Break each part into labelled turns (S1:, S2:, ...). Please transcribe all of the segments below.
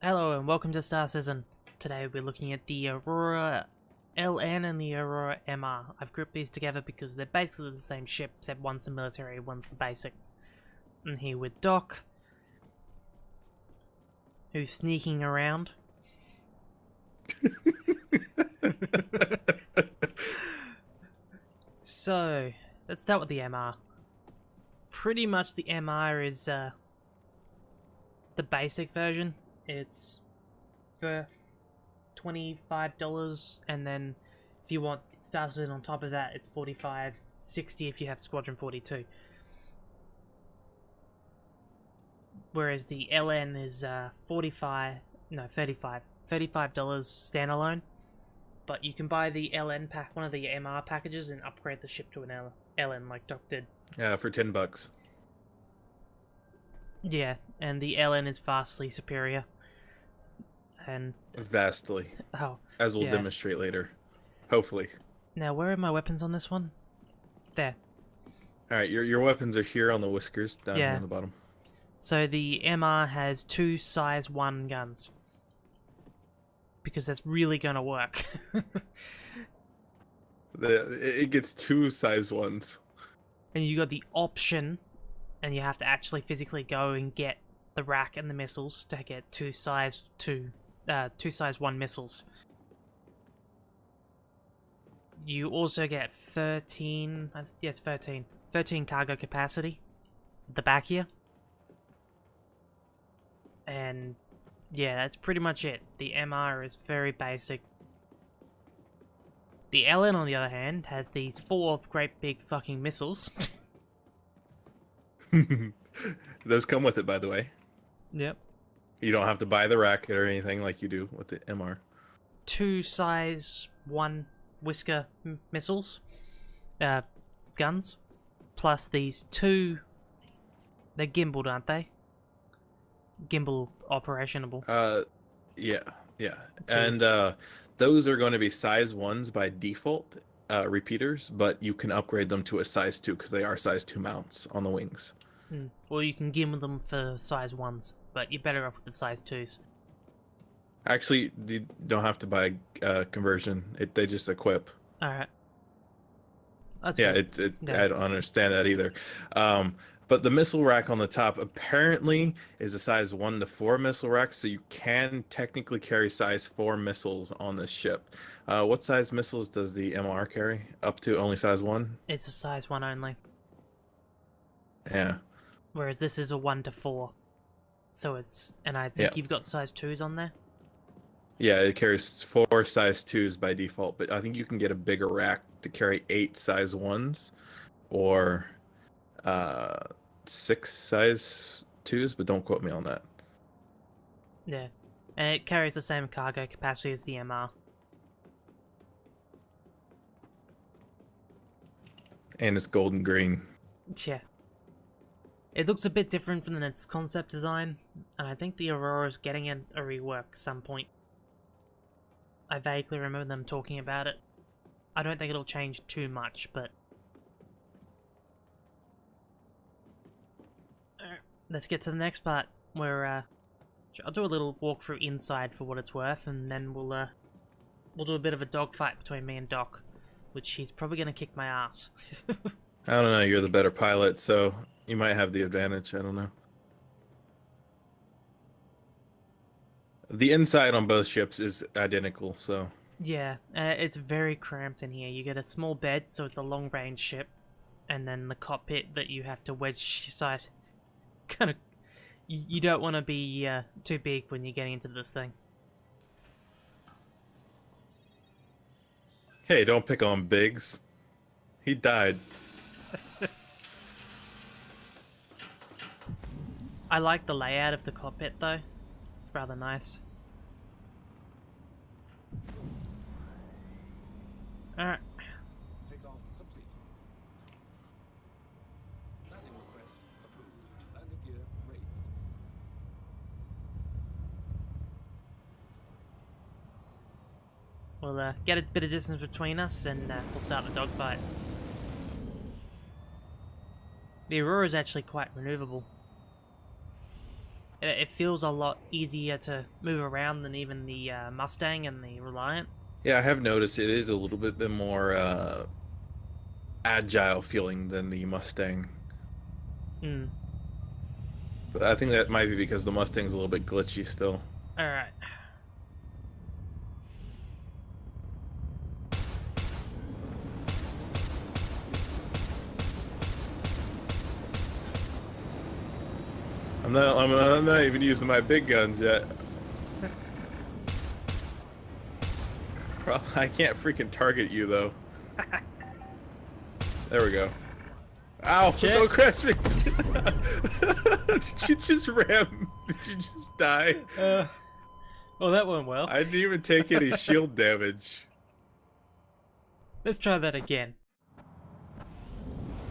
S1: Hello and welcome to Star Citizen. Today we're looking at the Aurora LN and the Aurora MR. I've grouped these together because they're basically the same ship, except one's the military, one's the basic. And here with Doc, who's sneaking around. So, let's start with the MR. Pretty much the MR is the basic version. It's for $25, and then if you want Star Citizen on top of that, it's $45.60 if you have Squadron 42. Whereas the LN is $35 standalone. But you can buy the LN pack, one of the MR packages, and upgrade the ship to an LN like Doc did.
S2: Yeah, for $10.
S1: Yeah, and the LN is vastly superior. And
S2: Vastly.
S1: oh,
S2: As we'll
S1: yeah.
S2: demonstrate later. Hopefully.
S1: Now, where are my weapons on this one? There.
S2: Alright, your weapons are here on the whiskers, down here
S1: Yeah.
S2: on the bottom.
S1: So the MR has two size 1 guns. Because that's really gonna work.
S2: It gets two size 1s.
S1: And you got the option, and you have to actually physically go and get the rack and the missiles to get two size 1 missiles. You also get 13 cargo capacity at the back here. And yeah, that's pretty much it. The MR is very basic. The LN, on the other hand, has these 4 great big fucking missiles.
S2: Those come with it, by the way.
S1: Yep.
S2: You don't have to buy the racket or anything like you do with the MR.
S1: 2 size 1 whisker missiles, guns, plus these 2. They're gimbaled, aren't they? Gimbal operationable.
S2: Yeah.
S1: So,
S2: And those are going to be size 1s by default, repeaters, but you can upgrade them to a size 2 because they are size 2 mounts on the wings.
S1: Well, you can gimbal them for size 1s, but you're better off with the size 2s.
S2: Actually, you don't have to buy conversion. They just equip.
S1: Alright.
S2: Yeah,
S1: good.
S2: I don't understand that either. But the missile rack on the top apparently is a size 1 to 4 missile rack, so you can technically carry size 4 missiles on this ship. What size missiles does the MR carry? Up to only size 1?
S1: It's a size 1 only.
S2: Yeah.
S1: Whereas this is a 1 to 4. So it's... And I think you've got size 2s on there?
S2: Yeah, it carries 4 size 2s by default, but I think you can get a bigger rack to carry 8 size 1s or 6 size 2s, but don't quote me on that.
S1: Yeah. And it carries the same cargo capacity as the MR.
S2: And it's golden green.
S1: Yeah. It looks a bit different from its concept design, and I think the Aurora's getting a rework at some point. I vaguely remember them talking about it. I don't think it'll change too much, but... Let's get to the next part, where I'll do a little walkthrough inside for what it's worth, and then we'll do a bit of a dogfight between me and Doc, which he's probably going to kick my ass.
S2: I don't know, you're the better pilot, so you might have the advantage, I don't know. The inside on both ships is identical, so...
S1: Yeah, it's very cramped in here. You get a small bed, so it's a long-range ship, and then the cockpit that you have to wedge aside. Kind of... You don't want to be too big when you're getting into this thing.
S2: Hey, don't pick on Biggs. He died.
S1: I like the layout of the cockpit, though. It's rather nice. Alright.
S3: Takeoff complete. Landing request approved. Landing gear raised.
S1: We'll get a bit of distance between us, and we'll start the dogfight. The Aurora is actually quite maneuverable. It feels a lot easier to move around than even the Mustang and the Reliant.
S2: Yeah, I have noticed it is a little bit more agile feeling than the Mustang.
S1: Hmm.
S2: But I think that might be because the Mustang's a little bit glitchy still.
S1: Alright.
S2: I'm not even using my big guns yet. I can't freaking target you though. There we go. Ow!
S1: Shit.
S2: Don't crash me! Did you just ram? Did you just die?
S1: Well, that went well.
S2: I didn't even take any shield damage.
S1: Let's try that again.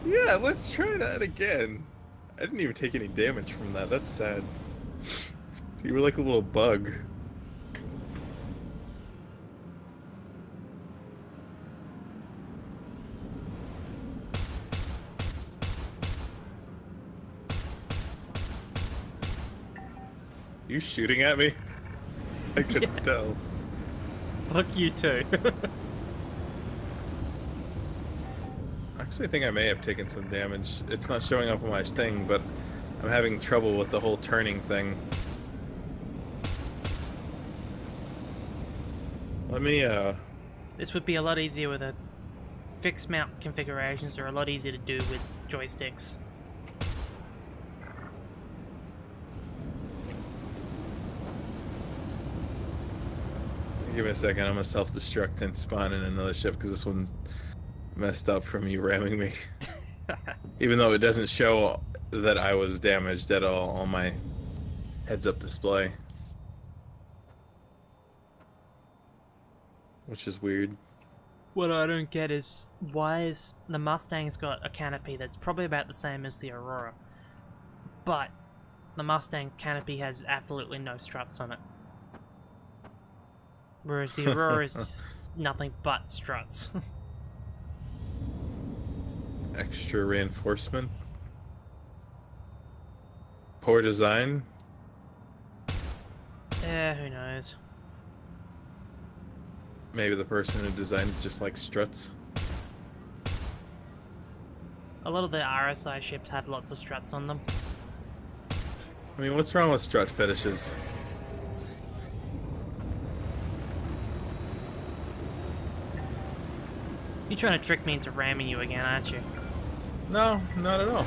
S2: Yeah, let's try that again. I didn't even take any damage from that. That's sad. You were like a little bug. You shooting at me? I couldn't
S1: Yeah.
S2: tell.
S1: Fuck you too.
S2: Actually, I think I may have taken some damage. It's not showing up on my thing, but I'm having trouble with the whole turning thing. Let me,
S1: This would be a lot easier with a fixed mount configurations, are a lot easier to do with joysticks.
S2: give me a second. I'm gonna self-destruct and spawn in another ship because this one's messed up from you ramming me. Even though it doesn't show that I was damaged at all on my heads-up display. Which is weird.
S1: What I don't get is, why is the Mustang's got a canopy that's probably about the same as the Aurora, but the Mustang canopy has absolutely no struts on it, whereas the Aurora is just nothing but struts.
S2: Extra reinforcement. Poor design.
S1: Yeah, who knows.
S2: Maybe the person who designed it just likes struts.
S1: A lot of the RSI ships have lots of struts on them.
S2: I mean, what's wrong with strut fetishes?
S1: You're trying to trick me into ramming you again, aren't you?
S2: No, not at all.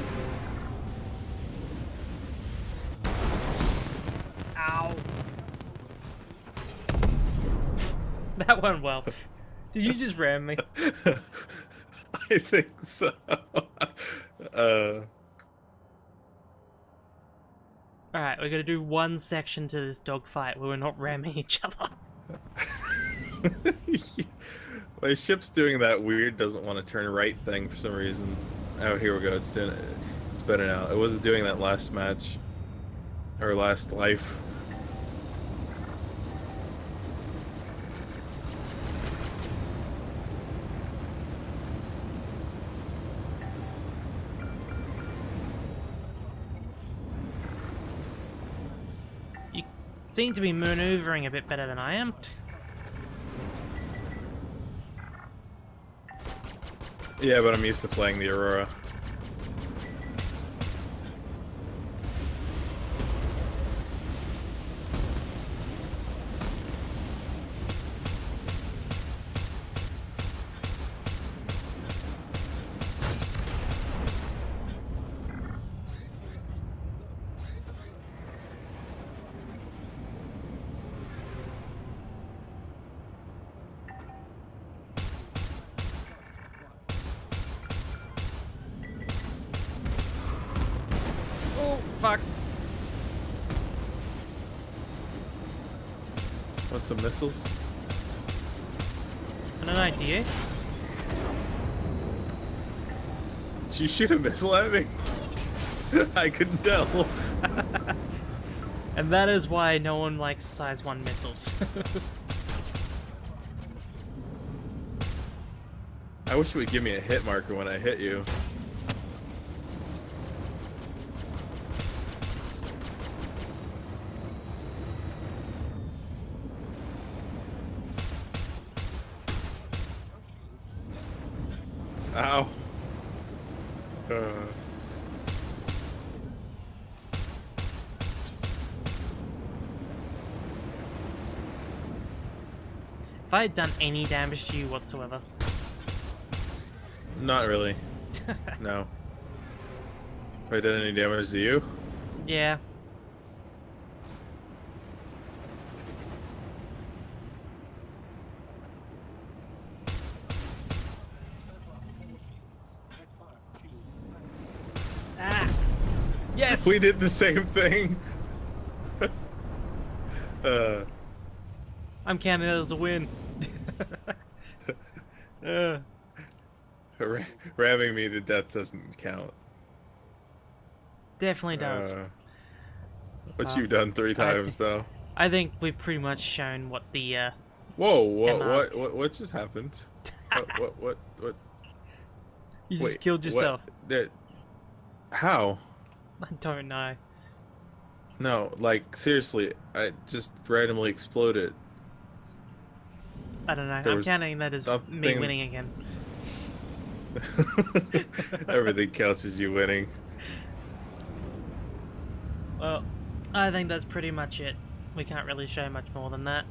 S1: Ow. That went well. Did you just ram me?
S2: I think so.
S1: Alright, we're gonna do one section to this dogfight where we're not ramming each other.
S2: My ship's doing that weird doesn't want to turn right thing for some reason. Oh, here we go. It's doing it. It's better now. It was doing that last match. Or last life.
S1: You seem to be maneuvering a bit better than I am.
S2: Yeah, but I'm used to flying the Aurora.
S1: Oh, fuck.
S2: Want some missiles?
S1: Got an idea?
S2: Did you shoot a missile at me? I couldn't tell.
S1: And that is why no one likes size 1 missiles.
S2: I wish it would give me a hit marker when I hit you. Ow.
S1: If I had done any damage to you whatsoever.
S2: Not really. No. Have I done any damage to you?
S1: Yeah. Ah! Yes!
S2: We did the same thing.
S1: I'm counting it as a win.
S2: Ramming me to death doesn't count.
S1: Definitely does.
S2: What you've done 3 times though.
S1: I think we've pretty much shown what the
S2: Whoa!
S1: mask.
S2: What just happened? What?
S1: You just
S2: Wait,
S1: killed yourself.
S2: How?
S1: I don't know.
S2: No, like seriously, I just randomly exploded.
S1: I don't know.
S2: There
S1: I'm
S2: was
S1: counting that as me
S2: nothing-
S1: winning again.
S2: Everything counts as you winning.
S1: Well, I think that's pretty much it. We can't really show much more than that.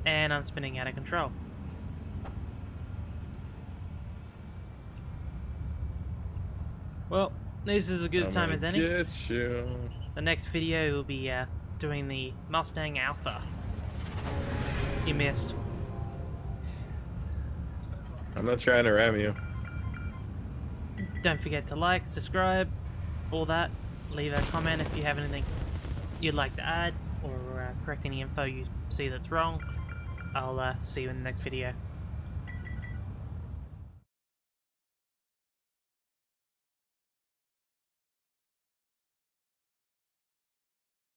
S1: And I'm spinning out of control. Well, this is as good a time as any.
S2: Get you.
S1: The next video will be doing the Mustang Alpha. You missed.
S2: I'm not trying to ram you.
S1: Don't forget to like, subscribe, all that. Leave a comment if you have anything you'd like to add, or correct any info you see that's wrong. I'll see you in the next video.